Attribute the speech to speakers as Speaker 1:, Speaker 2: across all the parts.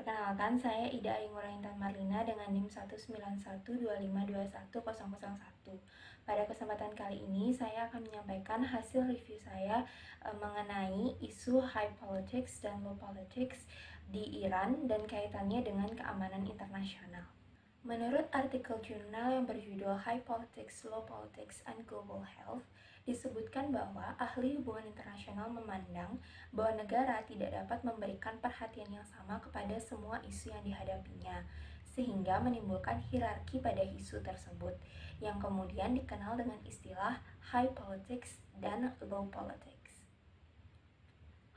Speaker 1: Perkenalkan, saya Ida Ayu Ngurah Marlina dengan NIM 19125211001. Pada kesempatan kali ini, saya akan menyampaikan hasil review saya mengenai isu high politics dan low politics di Iran dan kaitannya dengan keamanan internasional. Menurut artikel jurnal yang berjudul High Politics, Low Politics, and Global Health, disebutkan bahwa ahli hubungan internasional memandang bahwa negara tidak dapat memberikan perhatian yang sama kepada semua isu yang dihadapinya, sehingga menimbulkan hierarki pada isu tersebut, yang kemudian dikenal dengan istilah high politics dan low politics.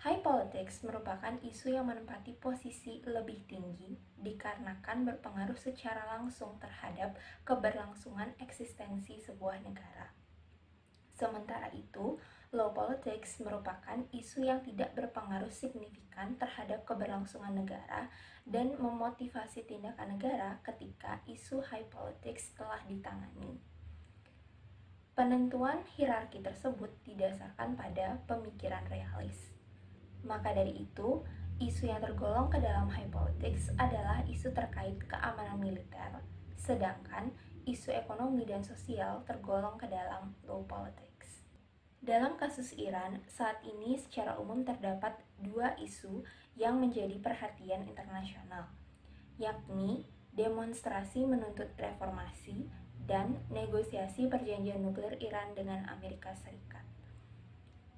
Speaker 1: High politics merupakan isu yang menempati posisi lebih tinggi dikarenakan berpengaruh secara langsung terhadap keberlangsungan eksistensi sebuah negara. Sementara itu, low politics merupakan isu yang tidak berpengaruh signifikan terhadap keberlangsungan negara dan memotivasi tindakan negara ketika isu high politics telah ditangani. Penentuan hierarki tersebut didasarkan pada pemikiran realis. Maka dari itu, isu yang tergolong ke dalam high politics adalah isu terkait keamanan militer, sedangkan isu ekonomi dan sosial tergolong ke dalam low politics. Dalam kasus Iran, saat ini secara umum terdapat dua isu yang menjadi perhatian internasional, yakni demonstrasi menuntut reformasi dan negosiasi perjanjian nuklir Iran dengan Amerika Serikat.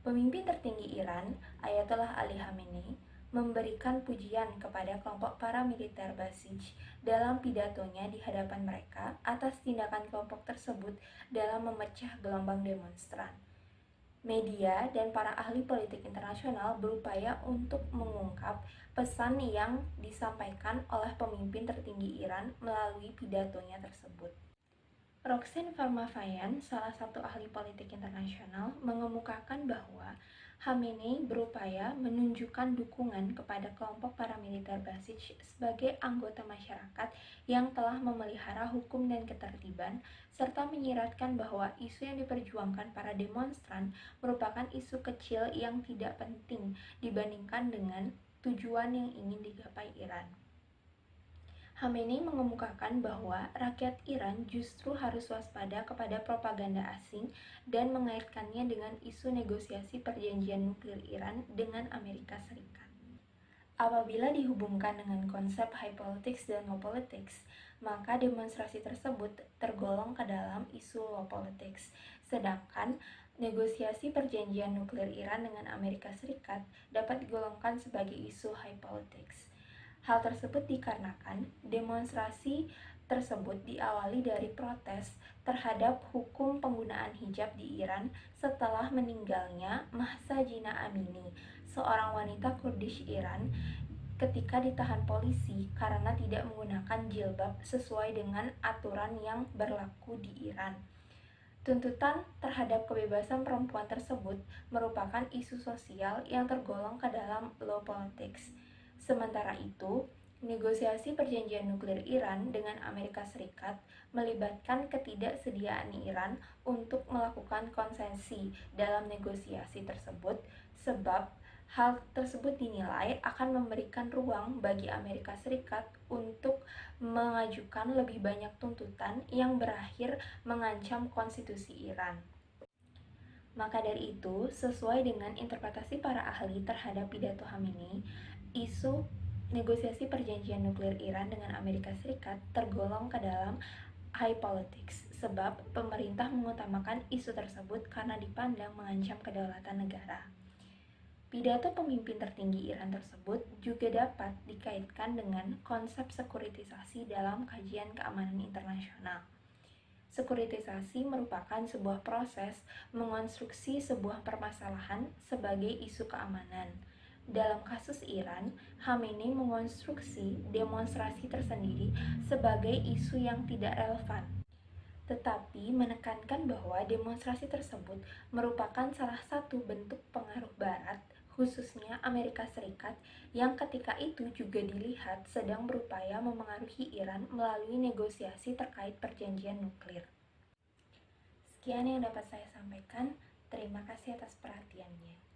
Speaker 1: Pemimpin tertinggi Iran, Ayatollah Ali Khamenei, memberikan pujian kepada kelompok paramiliter Basij dalam pidatonya di hadapan mereka atas tindakan kelompok tersebut dalam memecah gelombang demonstran. Media dan para ahli politik internasional berupaya untuk mengungkap pesan yang disampaikan oleh pemimpin tertinggi Iran melalui pidatonya tersebut. Roxanne Farmavayan, salah satu ahli politik internasional, mengemukakan bahwa Khamenei berupaya menunjukkan dukungan kepada kelompok paramiliter Basij sebagai anggota masyarakat yang telah memelihara hukum dan ketertiban, serta menyiratkan bahwa isu yang diperjuangkan para demonstran merupakan isu kecil yang tidak penting dibandingkan dengan tujuan yang ingin digapai Iran. Khamenei mengemukakan bahwa rakyat Iran justru harus waspada kepada propaganda asing dan mengaitkannya dengan isu negosiasi perjanjian nuklir Iran dengan Amerika Serikat. Apabila dihubungkan dengan konsep high politics dan low politics, maka demonstrasi tersebut tergolong ke dalam isu low politics, sedangkan negosiasi perjanjian nuklir Iran dengan Amerika Serikat dapat digolongkan sebagai isu high politics. Hal tersebut dikarenakan demonstrasi tersebut diawali dari protes terhadap hukum penggunaan hijab di Iran setelah meninggalnya Mahsa Jina Amini, seorang wanita Kurdish Iran, ketika ditahan polisi karena tidak menggunakan jilbab sesuai dengan aturan yang berlaku di Iran. Tuntutan terhadap kebebasan perempuan tersebut merupakan isu sosial yang tergolong ke dalam low politics. Sementara itu, negosiasi perjanjian nuklir Iran dengan Amerika Serikat melibatkan ketidaksediaan Iran untuk melakukan konsesi dalam negosiasi tersebut, sebab hal tersebut dinilai akan memberikan ruang bagi Amerika Serikat untuk mengajukan lebih banyak tuntutan yang berakhir mengancam konstitusi Iran. Maka dari itu, sesuai dengan interpretasi para ahli terhadap pidato Khamenei, isu negosiasi perjanjian nuklir Iran dengan Amerika Serikat tergolong ke dalam high politics, sebab pemerintah mengutamakan isu tersebut karena dipandang mengancam kedaulatan negara. Pidato pemimpin tertinggi Iran tersebut juga dapat dikaitkan dengan konsep sekuritisasi dalam kajian keamanan internasional. Sekuritisasi merupakan sebuah proses mengonstruksi sebuah permasalahan sebagai isu keamanan. Dalam kasus Iran, Khamenei mengonstruksi demonstrasi tersendiri sebagai isu yang tidak relevan, tetapi menekankan bahwa demonstrasi tersebut merupakan salah satu bentuk pengaruh Barat, khususnya Amerika Serikat, yang ketika itu juga dilihat sedang berupaya memengaruhi Iran melalui negosiasi terkait perjanjian nuklir. Sekian yang dapat saya sampaikan. Terima kasih atas perhatiannya.